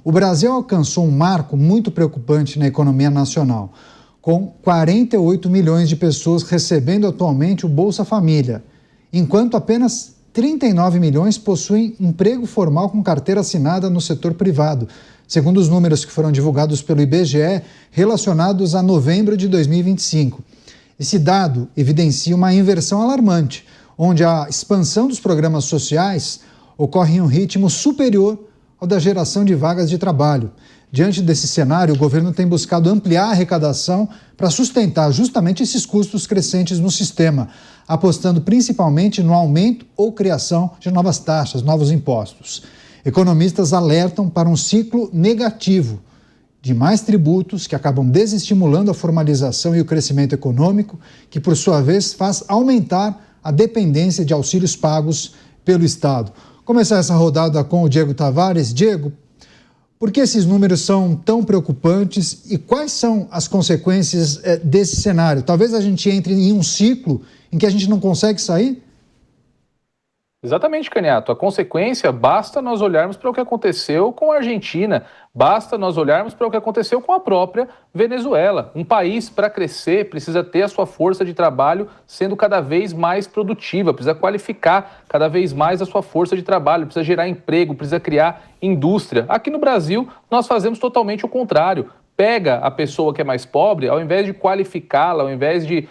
O Brasil alcançou um marco muito preocupante na economia nacional, com 48 milhões de pessoas recebendo atualmente o Bolsa Família, enquanto apenas 39 milhões possuem emprego formal com carteira assinada no setor privado, segundo os números que foram divulgados pelo IBGE relacionados a novembro de 2025. Esse dado evidencia uma inversão alarmante, onde a expansão dos programas sociais ocorre em um ritmo superior ao da geração de vagas de trabalho. Diante desse cenário, o governo tem buscado ampliar a arrecadação para sustentar justamente esses custos crescentes no sistema, apostando principalmente no aumento ou criação de novas taxas, novos impostos. Economistas alertam para um ciclo negativo de mais tributos que acabam desestimulando a formalização e o crescimento econômico, que por sua vez faz aumentar a dependência de auxílios pagos pelo Estado. Começar essa rodada com o Diego Tavares. Diego, por que esses números são tão preocupantes e quais são as consequências desse cenário? Talvez a gente entre em um ciclo em que a gente não consegue sair? Exatamente, Caniato. A consequência, basta nós olharmos para o que aconteceu com a Argentina, basta nós olharmos para o que aconteceu com a própria Venezuela. Um país, para crescer, precisa ter a sua força de trabalho sendo cada vez mais produtiva, precisa qualificar cada vez mais a sua força de trabalho, precisa gerar emprego, precisa criar indústria. Aqui no Brasil, nós fazemos totalmente o contrário. Pega a pessoa que é mais pobre, ao invés de qualificá-la, ao invés de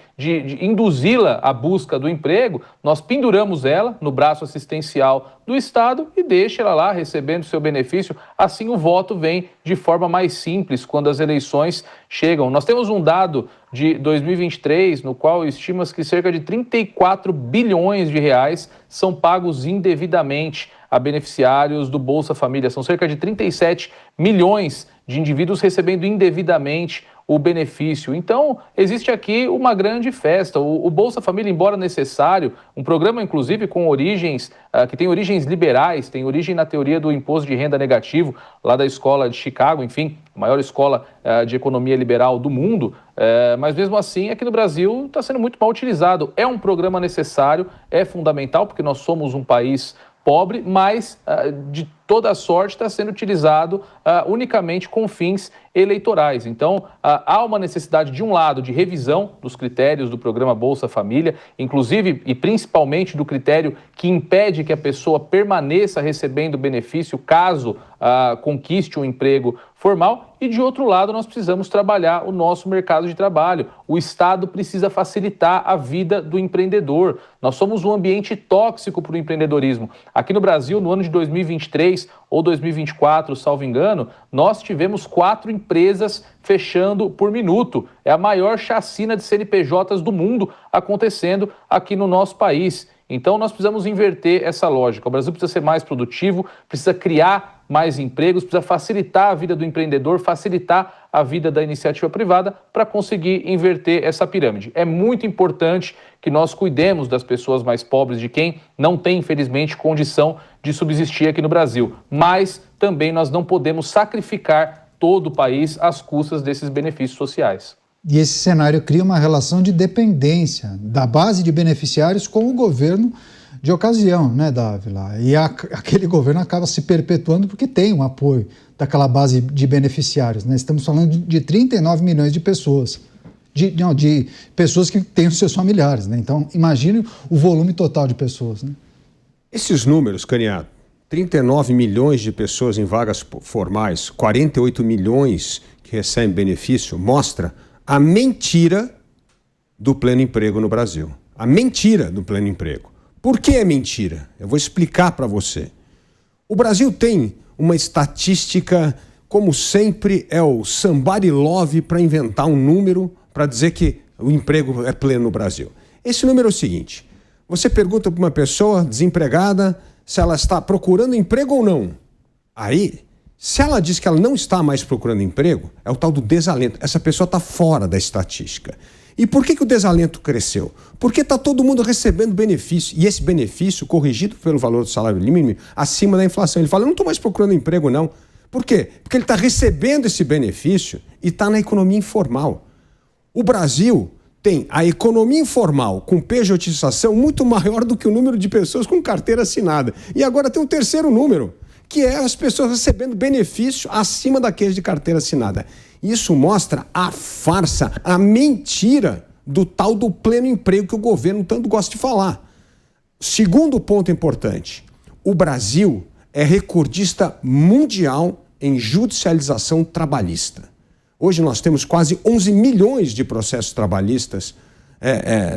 induzi-la à busca do emprego, nós penduramos ela no braço assistencial do Estado e deixa ela lá recebendo seu benefício. Assim o voto vem de forma mais simples quando as eleições chegam. Nós temos um dado de 2023, no qual estima-se que cerca de 34 bilhões de reais são pagos indevidamente a beneficiários do Bolsa Família. São cerca de 37 milhões de indivíduos recebendo indevidamente o benefício. Então, existe aqui uma grande festa. O Bolsa Família, embora necessário, um programa, inclusive, com origens, que tem origens liberais, tem origem na teoria do imposto de renda negativo, lá da escola de Chicago, enfim, a maior escola de economia liberal do mundo, mas mesmo assim, aqui no Brasil, está sendo muito mal utilizado. É um programa necessário, é fundamental, porque nós somos um país pobre, mas de toda sorte está sendo utilizado unicamente com fins eleitorais. Então, há uma necessidade, de um lado, de revisão dos critérios do programa Bolsa Família, inclusive e principalmente do critério que impede que a pessoa permaneça recebendo benefício caso conquiste um emprego formal, e de outro lado nós precisamos trabalhar o nosso mercado de trabalho. O Estado precisa facilitar a vida do empreendedor. Nós somos um ambiente tóxico para o empreendedorismo. Aqui no Brasil, no ano de 2023 ou 2024, salvo engano, nós tivemos 4 empresas fechando por minuto. É a maior chacina de CNPJs do mundo acontecendo aqui no nosso país. Então nós precisamos inverter essa lógica. O Brasil precisa ser mais produtivo, precisa criar mais empregos, precisa facilitar a vida do empreendedor, facilitar a vida da iniciativa privada para conseguir inverter essa pirâmide. É muito importante que nós cuidemos das pessoas mais pobres, de quem não tem, infelizmente, condição de subsistir aqui no Brasil. Mas também nós não podemos sacrificar todo o país às custas desses benefícios sociais. E esse cenário cria uma relação de dependência da base de beneficiários com o governo de ocasião, né, Dávila? E aquele governo acaba se perpetuando porque tem um apoio daquela base de beneficiários, né? Estamos falando de 39 milhões de pessoas, de pessoas que têm os seus familiares, né? Então, imagine o volume total de pessoas, né? Esses números, Caniato, 39 milhões de pessoas em vagas formais, 48 milhões que recebem benefício, mostra a mentira do pleno emprego no Brasil. A mentira do pleno emprego. Por que é mentira? Eu vou explicar para você. O Brasil tem uma estatística, como sempre, é o somebody love para inventar um número para dizer que o emprego é pleno no Brasil. Esse número é o seguinte: você pergunta para uma pessoa desempregada se ela está procurando emprego ou não. Aí, se ela diz que ela não está mais procurando emprego, é o tal do desalento. Essa pessoa está fora da estatística. E por que o desalento cresceu? Porque está todo mundo recebendo benefício. E esse benefício, corrigido pelo valor do salário mínimo, acima da inflação. Ele fala, eu não estou mais procurando emprego, não. Por quê? Porque ele está recebendo esse benefício e está na economia informal. O Brasil tem a economia informal com pejotização muito maior do que o número de pessoas com carteira assinada. E agora tem um terceiro número, que é as pessoas recebendo benefício acima daqueles de carteira assinada. Isso mostra a farsa, a mentira do tal do pleno emprego que o governo tanto gosta de falar. Segundo ponto importante, o Brasil é recordista mundial em judicialização trabalhista. Hoje nós temos quase 11 milhões de processos trabalhistas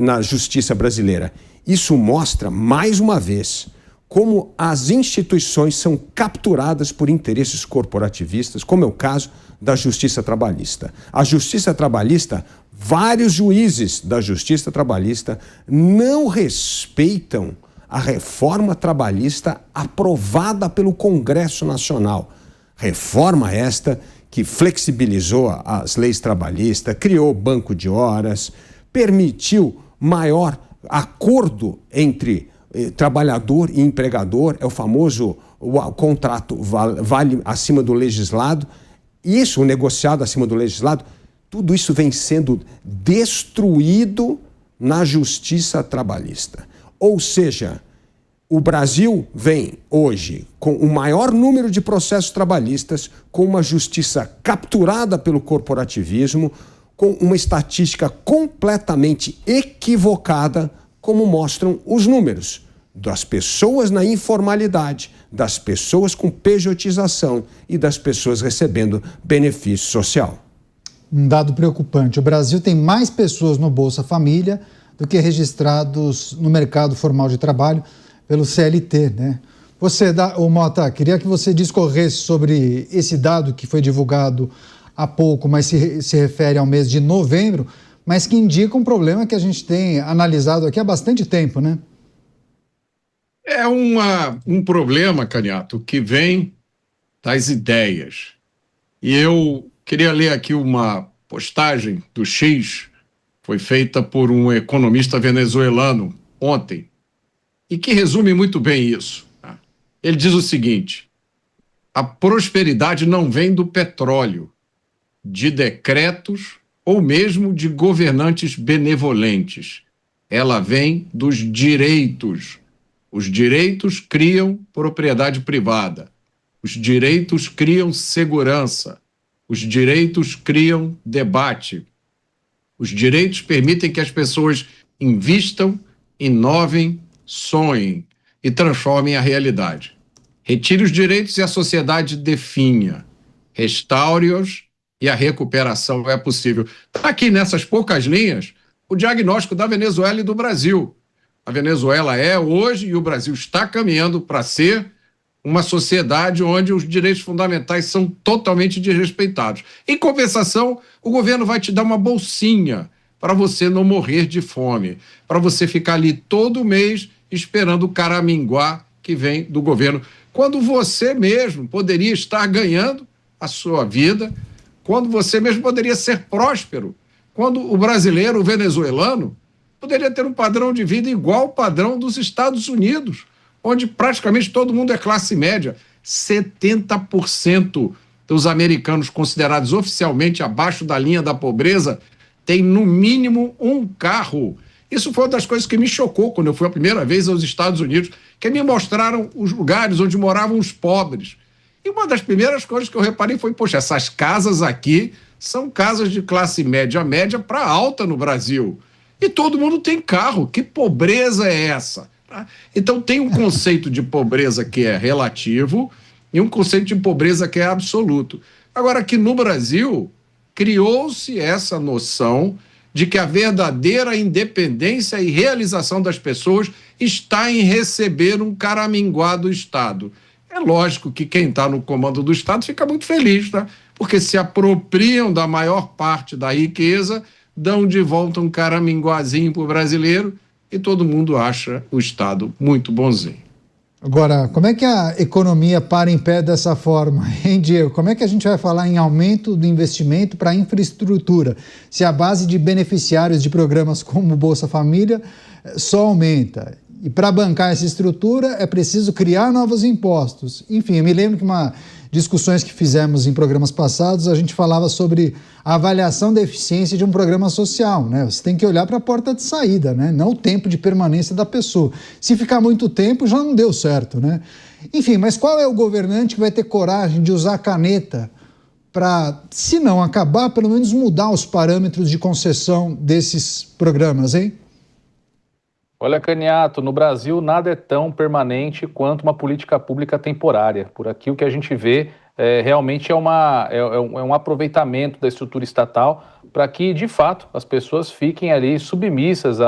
na justiça brasileira. Isso mostra, mais uma vez, como as instituições são capturadas por interesses corporativistas, como é o caso da justiça trabalhista. A justiça trabalhista, vários juízes da justiça trabalhista não respeitam a reforma trabalhista aprovada pelo Congresso Nacional. Reforma esta que flexibilizou as leis trabalhistas, criou banco de horas, permitiu maior acordo entre trabalhador e empregador, é o famoso contrato vale acima do legislado. Isso, o negociado acima do legislado, tudo isso vem sendo destruído na justiça trabalhista. Ou seja, o Brasil vem hoje com o maior número de processos trabalhistas, com uma justiça capturada pelo corporativismo, com uma estatística completamente equivocada, como mostram os números das pessoas na informalidade, das pessoas com pejotização e das pessoas recebendo benefício social. Um dado preocupante: o Brasil tem mais pessoas no Bolsa Família do que registrados no mercado formal de trabalho pelo CLT, né? Mota, queria que você discorresse sobre esse dado que foi divulgado há pouco, mas se refere ao mês de novembro, mas que indica um problema que a gente tem analisado aqui há bastante tempo, né? É um problema, Caniato, que vem das ideias. E eu queria ler aqui uma postagem do X, foi feita por um economista venezuelano ontem, e que resume muito bem isso. Ele diz o seguinte: a prosperidade não vem do petróleo, de decretos ou mesmo de governantes benevolentes. Ela vem dos direitos. Os direitos criam propriedade privada. Os direitos criam segurança. Os direitos criam debate. Os direitos permitem que as pessoas invistam, inovem, sonhem e transformem a realidade. Retire os direitos e a sociedade definha. Restaure-os e a recuperação é possível. Está aqui nessas poucas linhas o diagnóstico da Venezuela e do Brasil. A Venezuela é hoje e o Brasil está caminhando para ser uma sociedade onde os direitos fundamentais são totalmente desrespeitados. Em compensação, o governo vai te dar uma bolsinha para você não morrer de fome, para você ficar ali todo mês esperando o caraminguá que vem do governo, quando você mesmo poderia estar ganhando a sua vida, quando você mesmo poderia ser próspero, quando o brasileiro, o venezuelano, poderia ter um padrão de vida igual ao padrão dos Estados Unidos, onde praticamente todo mundo é classe média. 70% dos americanos considerados oficialmente abaixo da linha da pobreza têm no mínimo um carro. Isso foi uma das coisas que me chocou quando eu fui a primeira vez aos Estados Unidos, que me mostraram os lugares onde moravam os pobres. E uma das primeiras coisas que eu reparei foi, poxa, essas casas aqui são casas de classe média para alta no Brasil. E todo mundo tem carro. Que pobreza é essa? Então tem um conceito de pobreza que é relativo e um conceito de pobreza que é absoluto. Agora, aqui no Brasil, criou-se essa noção de que a verdadeira independência e realização das pessoas está em receber um caraminguá do Estado. É lógico que quem está no comando do Estado fica muito feliz, tá? Porque se apropriam da maior parte da riqueza, dão de volta um caraminguazinho para o brasileiro e todo mundo acha o Estado muito bonzinho. Agora, como é que a economia para em pé dessa forma, hein, Diego? Como é que a gente vai falar em aumento do investimento para a infraestrutura, se a base de beneficiários de programas como o Bolsa Família só aumenta? E para bancar essa estrutura é preciso criar novos impostos. Enfim, eu me lembro que discussões que fizemos em programas passados, a gente falava sobre a avaliação da eficiência de um programa social, né? Você tem que olhar para a porta de saída, né? Não o tempo de permanência da pessoa. Se ficar muito tempo, já não deu certo, né? Enfim, mas qual é o governante que vai ter coragem de usar a caneta para, se não acabar, pelo menos mudar os parâmetros de concessão desses programas, hein? Olha, Caniato, no Brasil nada é tão permanente quanto uma política pública temporária. Por aqui o que a gente vê realmente é um aproveitamento da estrutura estatal para que, de fato, as pessoas fiquem ali submissas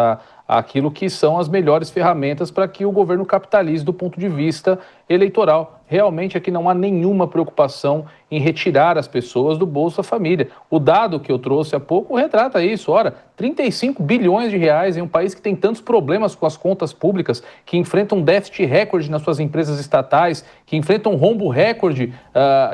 àquilo que são as melhores ferramentas para que o governo capitalize do ponto de vista eleitoral. Realmente aqui não há nenhuma preocupação em retirar as pessoas do Bolsa Família. O dado que eu trouxe há pouco retrata isso. Ora, 35 bilhões de reais em um país que tem tantos problemas com as contas públicas, que enfrenta um déficit recorde nas suas empresas estatais, que enfrenta um rombo recorde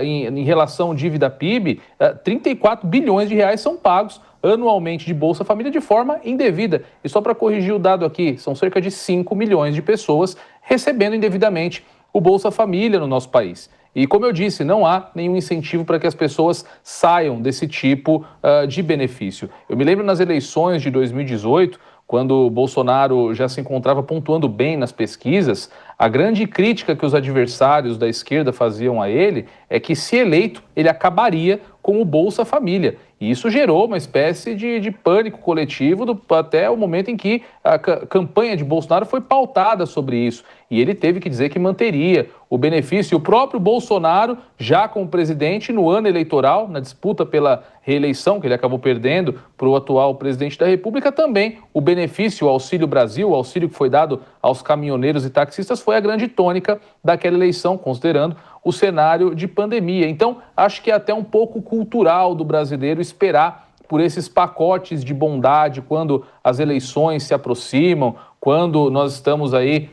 em relação à dívida PIB, 34 bilhões de reais são pagos anualmente de Bolsa Família de forma indevida. E só para corrigir o dado aqui, são cerca de 5 milhões de pessoas recebendo indevidamente o Bolsa Família no nosso país. E como eu disse, não há nenhum incentivo para que as pessoas saiam desse tipo de benefício. Eu me lembro nas eleições de 2018, quando o Bolsonaro já se encontrava pontuando bem nas pesquisas, a grande crítica que os adversários da esquerda faziam a ele é que, se eleito, ele acabaria com o Bolsa Família. E isso gerou uma espécie de pânico coletivo até o momento em que a campanha de Bolsonaro foi pautada sobre isso. E ele teve que dizer que manteria o benefício. E o próprio Bolsonaro, já como presidente, no ano eleitoral, na disputa pela reeleição, que ele acabou perdendo para o atual presidente da República, também o benefício, o Auxílio Brasil, o auxílio que foi dado aos caminhoneiros e taxistas, foi a grande tônica daquela eleição, considerando o cenário de pandemia. Então, acho que é até um pouco cultural do brasileiro esperar por esses pacotes de bondade quando as eleições se aproximam, quando nós estamos aí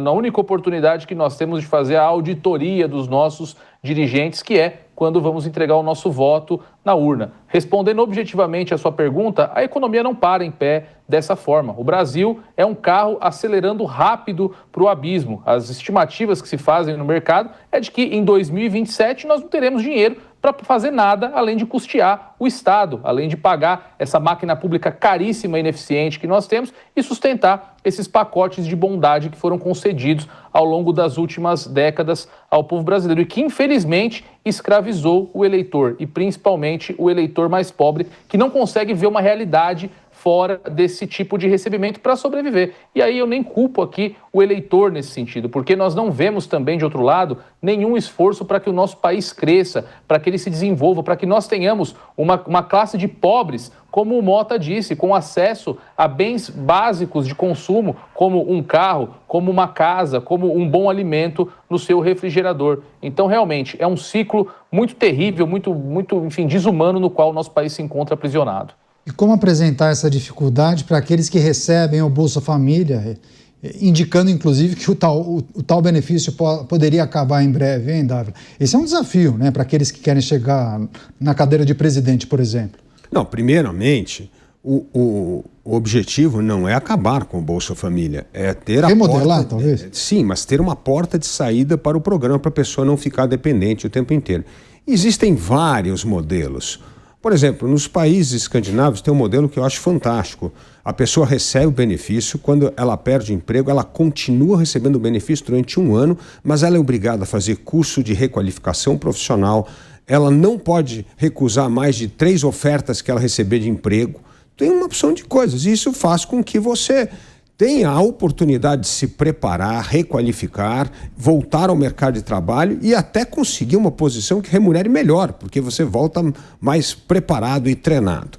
na única oportunidade que nós temos de fazer a auditoria dos nossos dirigentes, que é quando vamos entregar o nosso voto na urna. Respondendo objetivamente a sua pergunta, a economia não para em pé dessa forma. O Brasil é um carro acelerando rápido para o abismo. As estimativas que se fazem no mercado é de que em 2027 nós não teremos dinheiro para fazer nada além de custear o Estado, além de pagar essa máquina pública caríssima e ineficiente que nós temos e sustentar esses pacotes de bondade que foram concedidos ao longo das últimas décadas ao povo brasileiro e que, infelizmente, escravizou o eleitor e principalmente o eleitor mais pobre, que não consegue ver uma realidade fora desse tipo de recebimento para sobreviver. E aí eu nem culpo aqui o eleitor nesse sentido, porque nós não vemos também, de outro lado, nenhum esforço para que o nosso país cresça, para que ele se desenvolva, para que nós tenhamos uma classe de pobres, como o Mota disse, com acesso a bens básicos de consumo, como um carro, como uma casa, como um bom alimento no seu refrigerador. Então, realmente, é um ciclo muito terrível, muito, enfim, desumano, no qual o nosso país se encontra aprisionado. E como apresentar essa dificuldade para aqueles que recebem o Bolsa Família, indicando, inclusive, que o tal benefício poderia acabar em breve, hein, Dávila? Esse é um desafio, né, para aqueles que querem chegar na cadeira de presidente, por exemplo. Não, primeiramente, o objetivo não é acabar com o Bolsa Família, é ter remodelar, talvez? Sim, mas ter uma porta de saída para o programa, para a pessoa não ficar dependente o tempo inteiro. Existem vários modelos. Por exemplo, nos países escandinavos tem um modelo que eu acho fantástico. A pessoa recebe o benefício, quando ela perde o emprego, ela continua recebendo o benefício durante 1 ano, mas ela é obrigada a fazer curso de requalificação profissional, ela não pode recusar mais de 3 ofertas que ela receber de emprego. Tem uma opção de coisas, e isso faz com que você tenha a oportunidade de se preparar, requalificar, voltar ao mercado de trabalho e até conseguir uma posição que remunere melhor, porque você volta mais preparado e treinado.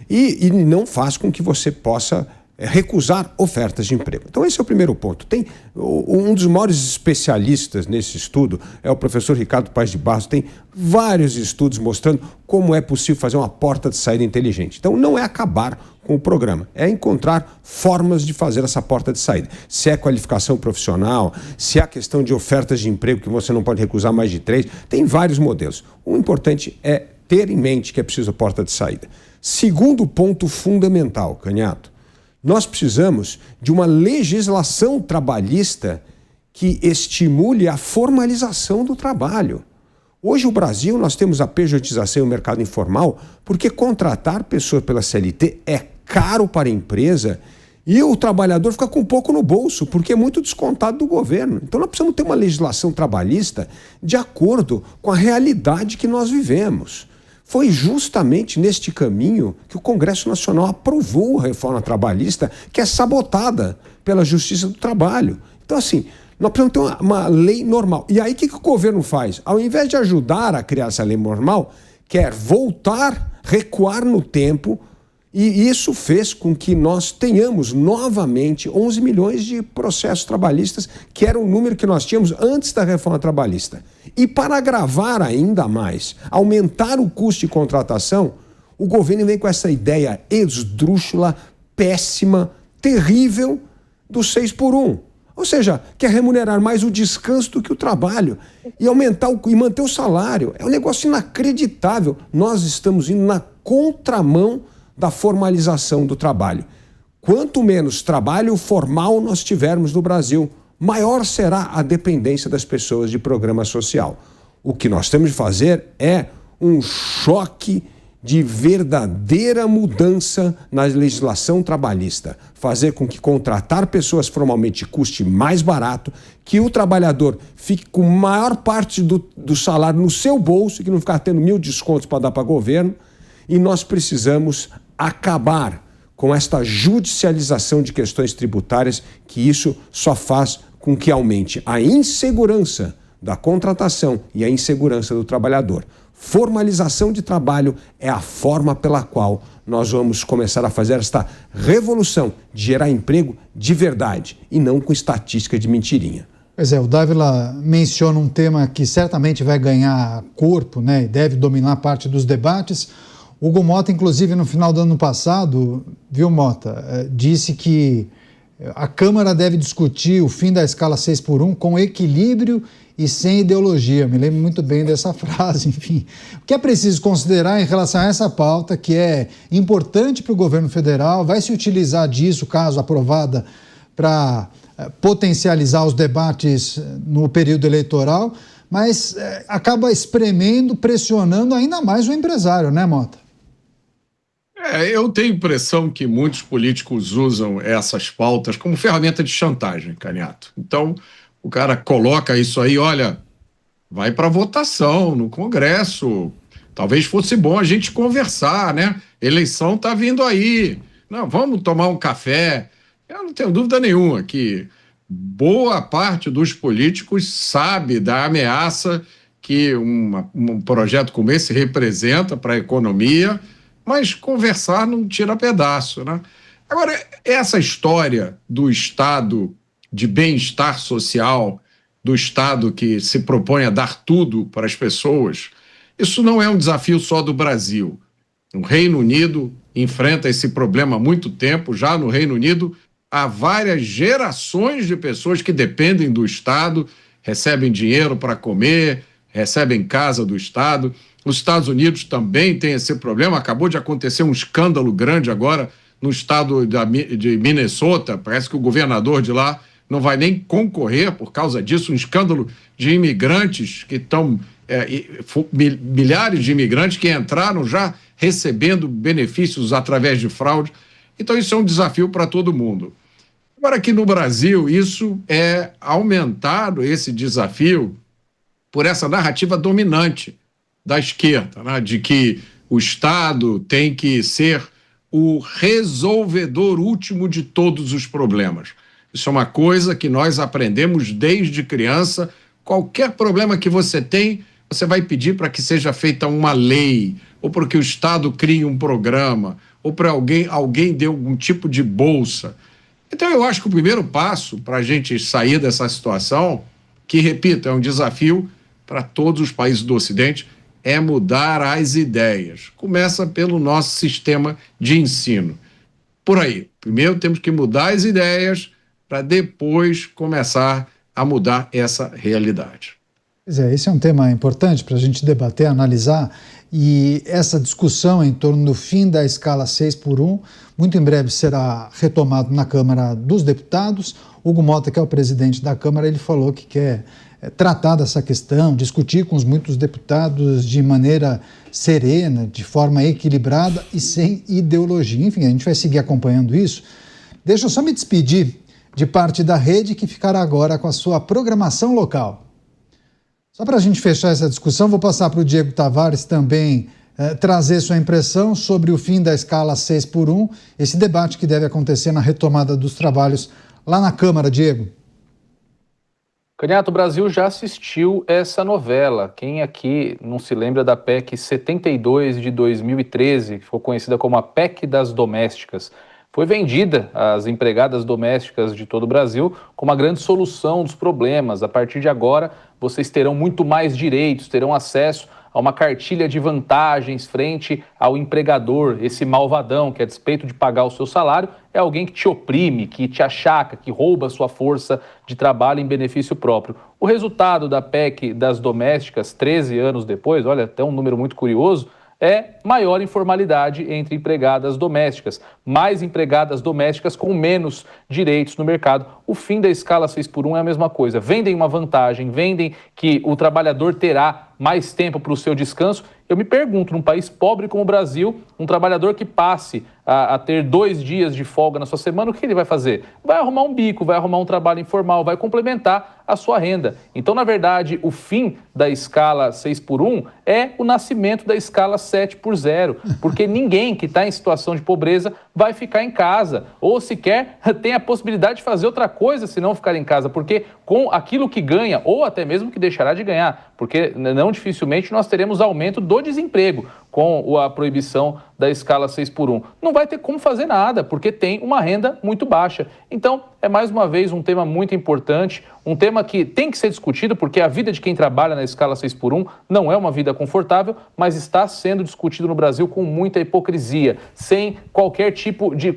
E não faz com que você possa recusar ofertas de emprego. Então esse é o primeiro ponto. Tem um dos maiores especialistas nesse estudo é o professor Ricardo Paes de Barros. Tem vários estudos mostrando como é possível fazer uma porta de saída inteligente. Então não é acabar com o programa, é encontrar formas de fazer essa porta de saída. Se é qualificação profissional, se é a questão de ofertas de emprego que você não pode recusar mais de 3, tem vários modelos. O importante é ter em mente que é preciso porta de saída. Segundo ponto fundamental, Caniato, nós precisamos de uma legislação trabalhista que estimule a formalização do trabalho. Hoje, no Brasil, nós temos a pejotização e o mercado informal porque contratar pessoas pela CLT é caro para a empresa E o trabalhador fica com pouco no bolso, porque é muito descontado do governo. Então nós precisamos ter uma legislação trabalhista de acordo com a realidade que nós vivemos. Foi justamente neste caminho que o Congresso Nacional aprovou a reforma trabalhista, que é sabotada pela Justiça do Trabalho. Então, assim, nós precisamos ter uma lei normal. E aí o que o governo faz? Ao invés de ajudar a criar essa lei normal, quer voltar, recuar no tempo. E isso fez com que nós tenhamos novamente 11 milhões de processos trabalhistas, que era o número que nós tínhamos antes da reforma trabalhista. E para agravar ainda mais, aumentar o custo de contratação, o governo vem com essa ideia esdrúxula, péssima, terrível do 6x1. Ou seja, quer remunerar mais o descanso do que o trabalho e aumentar e manter o salário. É um negócio inacreditável. Nós estamos indo na contramão da formalização do trabalho. Quanto menos trabalho formal nós tivermos no Brasil, maior será a dependência das pessoas de programa social. O que nós temos de fazer é um choque de verdadeira mudança na legislação trabalhista. Fazer com que contratar pessoas formalmente custe mais barato, que o trabalhador fique com maior parte do salário no seu bolso, que não ficar tendo 1000 descontos para dar para o governo. E nós precisamos acabar com esta judicialização de questões tributárias, que isso só faz com que aumente a insegurança da contratação e a insegurança do trabalhador. Formalização de trabalho é a forma pela qual nós vamos começar a fazer esta revolução de gerar emprego de verdade e não com estatística de mentirinha. Pois é, o Dávila menciona um tema que certamente vai ganhar corpo, né, e deve dominar parte dos debates. Hugo Mota, inclusive, no final do ano passado, viu, Mota, disse que a Câmara deve discutir o fim da escala 6x1 com equilíbrio e sem ideologia. Me lembro muito bem dessa frase, enfim. O que é preciso considerar em relação a essa pauta, que é importante para o governo federal, vai se utilizar disso, caso aprovada, para potencializar os debates no período eleitoral, mas acaba espremendo, pressionando ainda mais o empresário, né, Mota? Eu tenho a impressão que muitos políticos usam essas pautas como ferramenta de chantagem, Caniato. Então, o cara coloca isso aí, olha, vai para votação no Congresso. Talvez fosse bom a gente conversar, né? Eleição está vindo aí. Não, vamos tomar um café. Eu não tenho dúvida nenhuma que boa parte dos políticos sabe da ameaça que um projeto como esse representa para a economia, mas conversar não tira pedaço, né? Agora, essa história do Estado de bem-estar social, do Estado que se propõe a dar tudo para as pessoas, isso não é um desafio só do Brasil. O Reino Unido enfrenta esse problema há muito tempo. Já no Reino Unido, há várias gerações de pessoas que dependem do Estado, recebem dinheiro para comer, recebem casa do Estado. Os Estados Unidos também tem esse problema. Acabou de acontecer um escândalo grande agora no estado de Minnesota. Parece que o governador de lá não vai nem concorrer por causa disso. Um escândalo de imigrantes que estão... milhares de imigrantes que entraram já recebendo benefícios através de fraude. Então isso é um desafio para todo mundo. Agora, aqui no Brasil, isso é aumentado, esse desafio, por essa narrativa dominante da esquerda, né? De que o Estado tem que ser o resolvedor último de todos os problemas. Isso é uma coisa que nós aprendemos desde criança. Qualquer problema que você tem, você vai pedir para que seja feita uma lei, ou para que o Estado crie um programa, ou para alguém dê algum tipo de bolsa. Então, eu acho que o primeiro passo para a gente sair dessa situação, que, repito, é um desafio para todos os países do Ocidente, é mudar as ideias. Começa pelo nosso sistema de ensino. Por aí, primeiro temos que mudar as ideias para depois começar a mudar essa realidade. Pois é, esse é um tema importante para a gente debater, analisar, e essa discussão em torno do fim da escala 6x1, muito em breve será retomado na Câmara dos Deputados. Hugo Mota, que é o presidente da Câmara, ele falou que quer tratar dessa questão, discutir com os muitos deputados de maneira serena, de forma equilibrada e sem ideologia. Enfim, a gente vai seguir acompanhando isso. Deixa eu só me despedir de parte da rede que ficará agora com a sua programação local. Só para a gente fechar essa discussão, vou passar para o Diego Tavares também trazer sua impressão sobre o fim da escala 6x1, esse debate que deve acontecer na retomada dos trabalhos lá na Câmara. Diego. Canhato, o Brasil já assistiu essa novela. Quem aqui não se lembra da PEC 72 de 2013, que ficou conhecida como a PEC das domésticas? Foi vendida às empregadas domésticas de todo o Brasil como uma grande solução dos problemas. A partir de agora, vocês terão muito mais direitos, terão acesso a uma cartilha de vantagens frente ao empregador, esse malvadão que, a despeito de pagar o seu salário, é alguém que te oprime, que te achaca, que rouba a sua força de trabalho em benefício próprio. O resultado da PEC das domésticas, 13 anos depois, olha, até um número muito curioso, é maior informalidade entre empregadas domésticas, mais empregadas domésticas com menos direitos no mercado. O fim da escala 6x1 é a mesma coisa. Vendem uma vantagem, vendem que o trabalhador terá mais tempo para o seu descanso. Eu me pergunto, num país pobre como o Brasil, um trabalhador que passe a ter 2 dias de folga na sua semana, o que ele vai fazer? Vai arrumar um bico, vai arrumar um trabalho informal, vai complementar a sua renda. Então, na verdade, o fim da escala 6x1 é o nascimento da escala 7x0, porque ninguém que está em situação de pobreza vai ficar em casa, ou sequer tem a possibilidade de fazer outra coisa se não ficar em casa, porque com aquilo que ganha, ou até mesmo que deixará de ganhar, porque não dificilmente nós teremos aumento do desemprego com a proibição da escala 6x1. Não vai ter como fazer nada, porque tem uma renda muito baixa. Então, é mais uma vez um tema muito importante, um tema que tem que ser discutido, porque a vida de quem trabalha na escala 6x1 não é uma vida confortável, mas está sendo discutido no Brasil com muita hipocrisia, sem qualquer tipo de,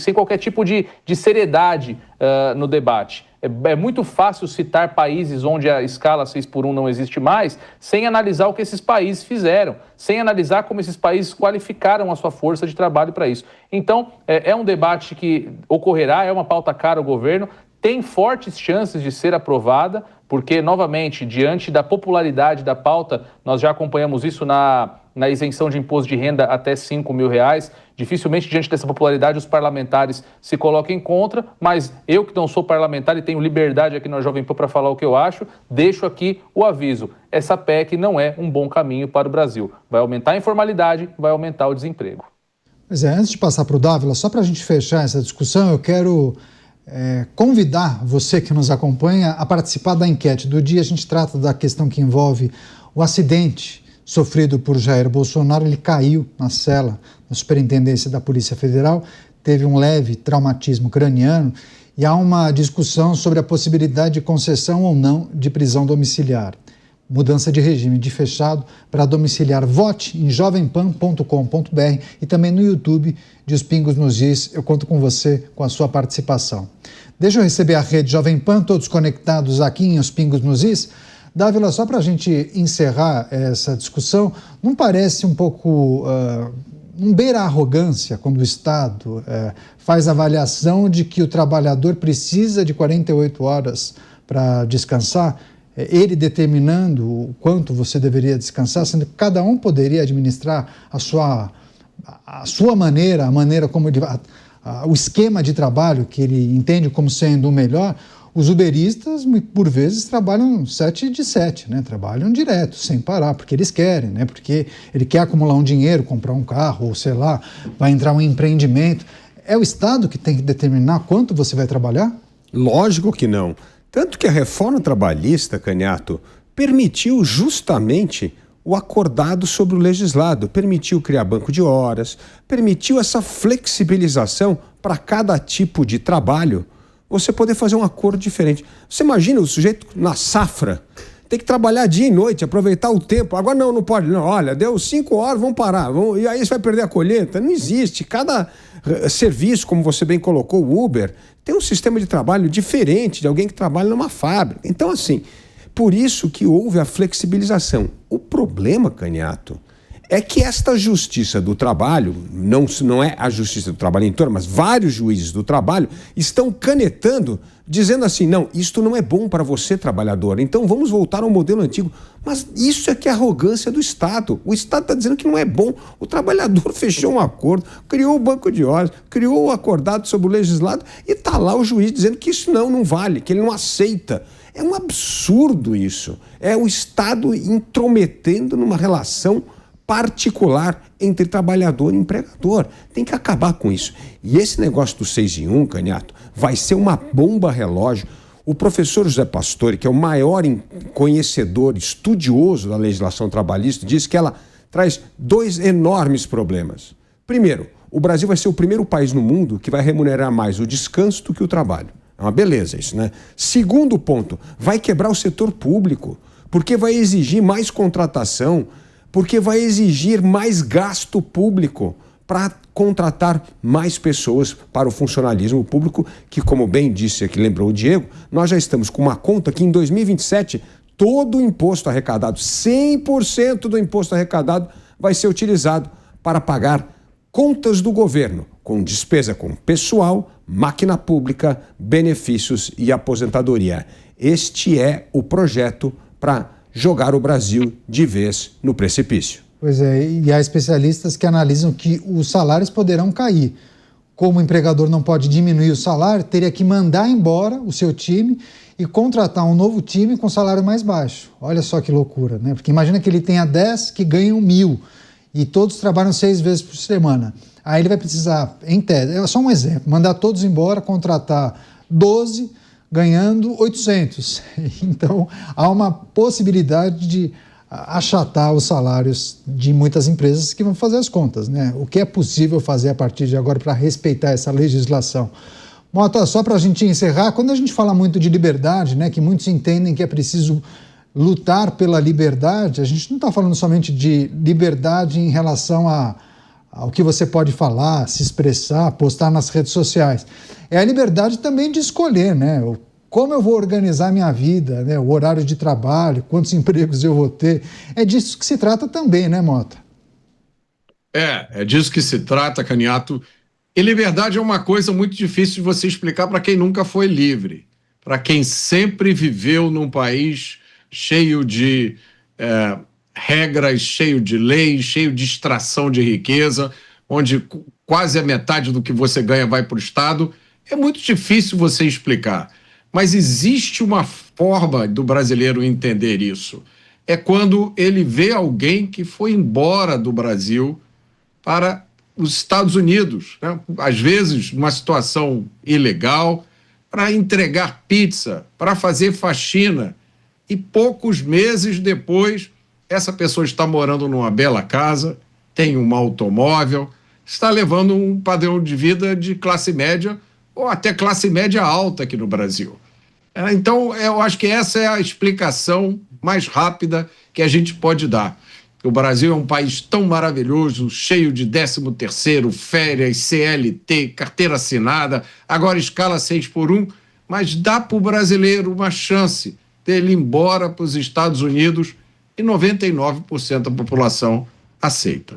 sem qualquer tipo de seriedade no debate. É muito fácil citar países onde a escala 6x1 não existe mais, sem analisar o que esses países fizeram, sem analisar como esses países qualificaram a sua força de trabalho para isso. Então, é um debate que ocorrerá, é uma pauta cara ao governo, tem fortes chances de ser aprovada, porque, novamente, diante da popularidade da pauta, nós já acompanhamos isso na isenção de imposto de renda até R$5.000. Dificilmente, diante dessa popularidade, os parlamentares se colocam contra, mas eu que não sou parlamentar e tenho liberdade aqui na Jovem Pan para falar o que eu acho, deixo aqui o aviso. Essa PEC não é um bom caminho para o Brasil. Vai aumentar a informalidade, vai aumentar o desemprego. Pois é, antes de passar para o Dávila, só para a gente fechar essa discussão, eu quero convidar você que nos acompanha a participar da enquete do dia. A gente trata da questão que envolve o acidente sofrido por Jair Bolsonaro. Ele caiu na cela da Superintendência da Polícia Federal, teve um leve traumatismo craniano e há uma discussão sobre a possibilidade de concessão ou não de prisão domiciliar. Mudança de regime de fechado para domiciliar. Vote em jovempan.com.br e também no YouTube de Os Pingos nos Is. Eu conto com você, com a sua participação. Deixa eu receber a rede Jovem Pan, todos conectados aqui em Os Pingos nos Is. Dávila, só para a gente encerrar essa discussão, não parece um pouco... não beira a arrogância quando o Estado faz a avaliação de que o trabalhador precisa de 48 horas para descansar, ele determinando o quanto você deveria descansar, sendo que cada um poderia administrar a sua maneira, a maneira como o esquema de trabalho que ele entende como sendo o melhor. Os uberistas, por vezes, trabalham 7 de 7, né? Trabalham direto, sem parar, porque eles querem, né? Porque ele quer acumular um dinheiro, comprar um carro, ou sei lá, vai entrar um empreendimento. É o Estado que tem que determinar quanto você vai trabalhar? Lógico que não. Tanto que a reforma trabalhista, Canhato, permitiu justamente o acordado sobre o legislado, permitiu criar banco de horas, permitiu essa flexibilização para cada tipo de trabalho, você poder fazer um acordo diferente. Você imagina o sujeito na safra, tem que trabalhar dia e noite, aproveitar o tempo. Agora não pode. Não, olha, deu 5 horas, vamos parar. E aí você vai perder a colheita. Não existe. Cada serviço, como você bem colocou, o Uber, tem um sistema de trabalho diferente de alguém que trabalha numa fábrica. Então, assim, por isso que houve a flexibilização. O problema, Canhato, é que esta justiça do trabalho, não é a justiça do trabalho em torno, mas vários juízes do trabalho estão canetando, dizendo assim, não, isto não é bom para você, trabalhador, então vamos voltar ao modelo antigo. Mas isso é que é arrogância do Estado. O Estado está dizendo que não é bom. O trabalhador fechou um acordo, criou o banco de horas, criou o acordado sobre o legislado e está lá o juiz dizendo que isso não vale, que ele não aceita. É um absurdo isso. É o Estado intrometendo numa relação particular entre trabalhador e empregador. Tem que acabar com isso. E esse negócio do 6 em 1, Canhato, vai ser uma bomba relógio. O professor José Pastore, que é o maior conhecedor, estudioso da legislação trabalhista, diz que ela traz dois enormes problemas. Primeiro, o Brasil vai ser o primeiro país no mundo que vai remunerar mais o descanso do que o trabalho. É uma beleza isso, né? Segundo ponto, vai quebrar o setor público, porque vai exigir mais contratação, porque vai exigir mais gasto público para contratar mais pessoas para o funcionalismo público, que, como bem disse aqui, lembrou o Diego, nós já estamos com uma conta que em 2027 todo o imposto arrecadado, 100% do imposto arrecadado vai ser utilizado para pagar contas do governo, com despesa com pessoal, máquina pública, benefícios e aposentadoria. Este é o projeto para jogar o Brasil de vez no precipício. Pois é, e há especialistas que analisam que os salários poderão cair. Como o empregador não pode diminuir o salário, teria que mandar embora o seu time e contratar um novo time com salário mais baixo. Olha só que loucura, né? Porque imagina que ele tenha 10 que ganham 1.000 e todos trabalham 6 vezes por semana. Aí ele vai precisar, em tese, é só um exemplo, mandar todos embora, contratar 12 ganhando 800. Então, há uma possibilidade de achatar os salários de muitas empresas que vão fazer as contas, né? O que é possível fazer a partir de agora para respeitar essa legislação? Mota, só para a gente encerrar, quando a gente fala muito de liberdade, né, que muitos entendem que é preciso lutar pela liberdade, a gente não está falando somente de liberdade em relação ao que você pode falar, se expressar, postar nas redes sociais. É a liberdade também de escolher, né? Como eu vou organizar minha vida, né? O horário de trabalho, quantos empregos eu vou ter. É disso que se trata também, né, Mota? É disso que se trata, Canhato. E liberdade é uma coisa muito difícil de você explicar para quem nunca foi livre, para quem sempre viveu num país cheio de regras, cheio de leis, cheio de extração de riqueza, onde quase a metade do que você ganha vai para o Estado. É muito difícil você explicar. Mas existe uma forma do brasileiro entender isso. É quando ele vê alguém que foi embora do Brasil para os Estados Unidos, né? Às vezes numa situação ilegal, para entregar pizza, para fazer faxina. E poucos meses depois, essa pessoa está morando numa bela casa, tem um automóvel, está levando um padrão de vida de classe média ou até classe média alta aqui no Brasil. Então, eu acho que essa é a explicação mais rápida que a gente pode dar. O Brasil é um país tão maravilhoso, cheio de 13º, férias, CLT, carteira assinada, agora escala 6x1, mas dá para o brasileiro uma chance dele ir embora para os Estados Unidos e 99% da população aceita.